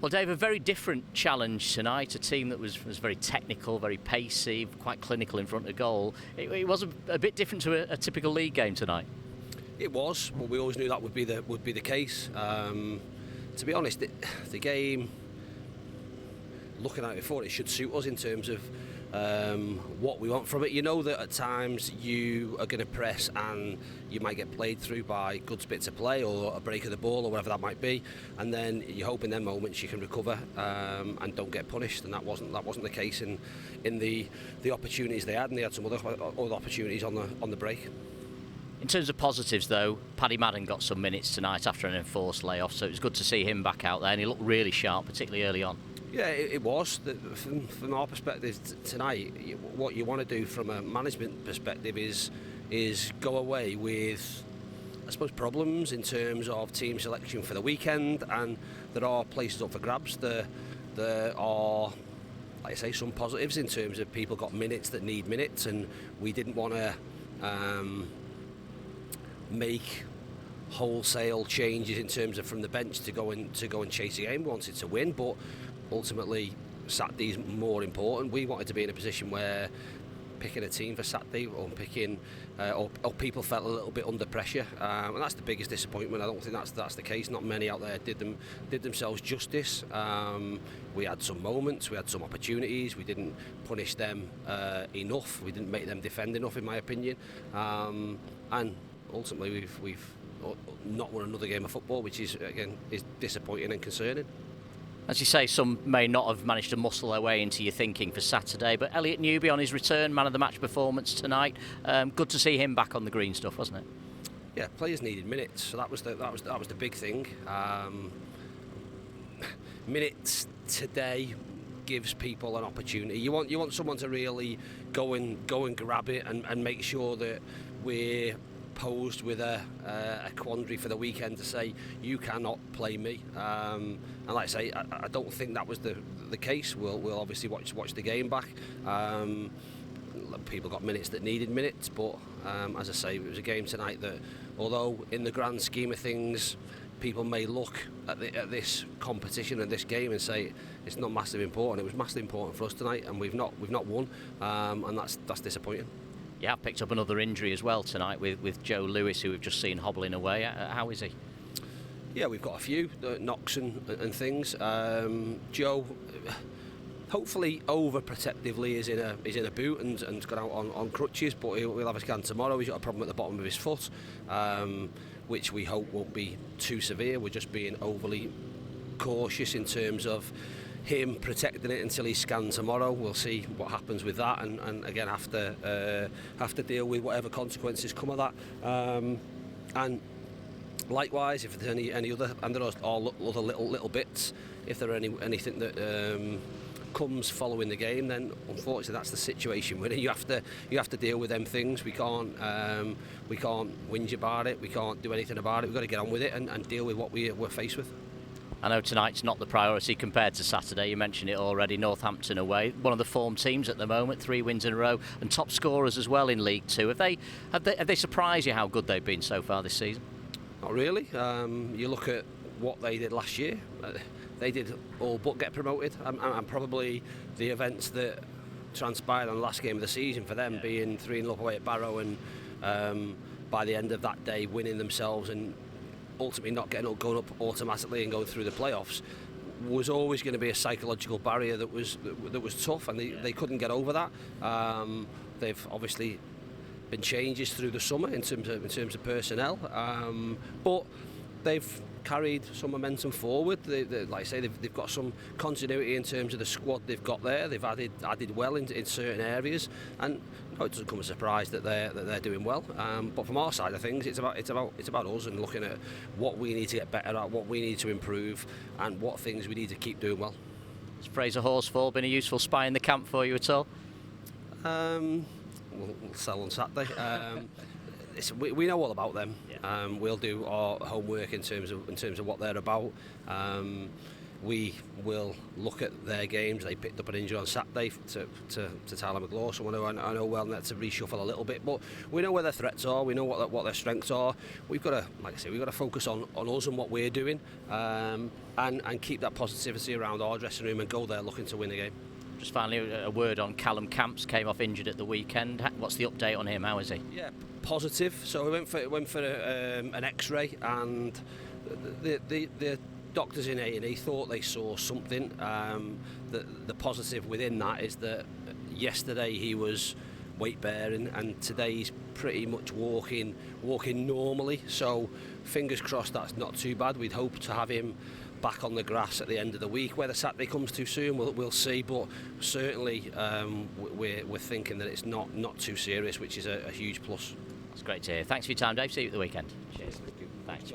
Well, Dave, a very different challenge tonight, a team that was very technical, very pacey, quite clinical in front of goal. It was a bit different to a typical league game tonight. It was, but we always knew that would be the case. To be honest, the game, looking at it before, it should suit us in terms of what we want from it. You know that at times you are going to press and you might get played through by good bits of play or a break of the ball or whatever that might be, and then you hope in them moments you can recover and don't get punished. And that wasn't the case in the opportunities they had, and they had some other opportunities on the break. In terms of positives, though, Paddy Madden got some minutes tonight after an enforced layoff, so it was good to see him back out there, and he looked really sharp, particularly early on. Yeah, it was. From our perspective tonight, what you want to do from a management perspective is go away with, I suppose, problems in terms of team selection for the weekend, and there are places up for grabs. There are, like I say, some positives in terms of people got minutes that need minutes, and we didn't want to make wholesale changes in terms of from the bench to go and chase a game. We wanted to win, but ultimately Saturday's more important. We wanted to be in a position where picking a team for Saturday or picking or people felt a little bit under pressure, and that's the biggest disappointment. I don't think that's the case. Not many out there did themselves justice. We had some moments, we had some opportunities, we didn't punish them enough, we didn't make them defend enough in my opinion, and ultimately we've not won another game of football, which is disappointing and concerning. As you say, some may not have managed to muscle their way into your thinking for Saturday, but Elliot Newby on his return, man of the match performance tonight. Good to see him back on the green stuff, wasn't it? Yeah, players needed minutes, so that was the big thing. Minutes today gives people an opportunity. You want someone to really go and grab it and make sure that we're posed with a quandary for the weekend to say you cannot play me, and like I say, I don't think that was the case. We'll obviously watch the game back. People got minutes that needed minutes, but as I say, it was a game tonight that, although in the grand scheme of things people may look at this competition and this game and say it's not massively important, it was massively important for us tonight, and we've not won, and that's disappointing. Yeah, picked up another injury as well tonight with Joe Lewis, who we've just seen hobbling away. How is he? Yeah, we've got a few knocks and things. Joe, hopefully overprotectively, is in a boot and's gone out on crutches, but he'll have a scan tomorrow. He's got a problem at the bottom of his foot, which we hope won't be too severe. We're just being overly cautious in terms of him protecting it until he's scanned tomorrow. We'll see what happens with that, and again have to deal with whatever consequences come of that. And likewise, if there's any other, and there are all other little bits, if there are anything that comes following the game, then unfortunately that's the situation we're in. You have to deal with them things. We can't whinge about it. We can't do anything about it. We've got to get on with it and deal with what we're faced with. I know tonight's not the priority compared to Saturday. You mentioned it already. Northampton away, one of the form teams at the moment, 3 wins in a row, and top scorers as well in League Two. Have they surprised you how good they've been so far this season? Not really. You look at what they did last year. They did all but get promoted, and probably the events that transpired on the last game of the season for them, being 3-0 up away at Barrow, and by the end of that day winning themselves and ultimately not going up automatically and going through the playoffs, was always going to be a psychological barrier that was tough, and they couldn't get over that. They've obviously been changes through the summer in terms of personnel, but they've carried some momentum forward. Like I say, they've got some continuity in terms of the squad they've got there. They've added well in certain areas, and it doesn't come as a surprise that they're doing well. But from our side of things, it's about us and looking at what we need to get better at, what we need to improve, and what things we need to keep doing well. Has Fraser Horsfall been a useful spy in the camp for you at all? We'll sell on Saturday. We know all about them. Yeah. We'll do our homework in terms of what they're about. we will look at their games. They picked up an injury on Saturday to Tyler McLaw, so I know well net to reshuffle a little bit, but we know where their threats are, we know what their strengths are. We've got to, like I say, we've got to focus on us and what we're doing, and keep that positivity around our dressing room and go there looking to win the game. Just finally, a word on Callum Camps, came off injured at the weekend. What's the update on him? How is he? Yeah, positive. So we went for an X-ray, and the doctors in A&E thought they saw something. The positive within that is that yesterday he was weight bearing, and today he's pretty much walking normally. So fingers crossed that's not too bad. We'd hope to have him back on the grass at the end of the week. Whether Saturday comes too soon, we'll see. But certainly we're thinking that it's not too serious, which is a huge plus. That's great to hear. Thanks for your time, Dave. See you at the weekend. Cheers. Thank you. Thanks.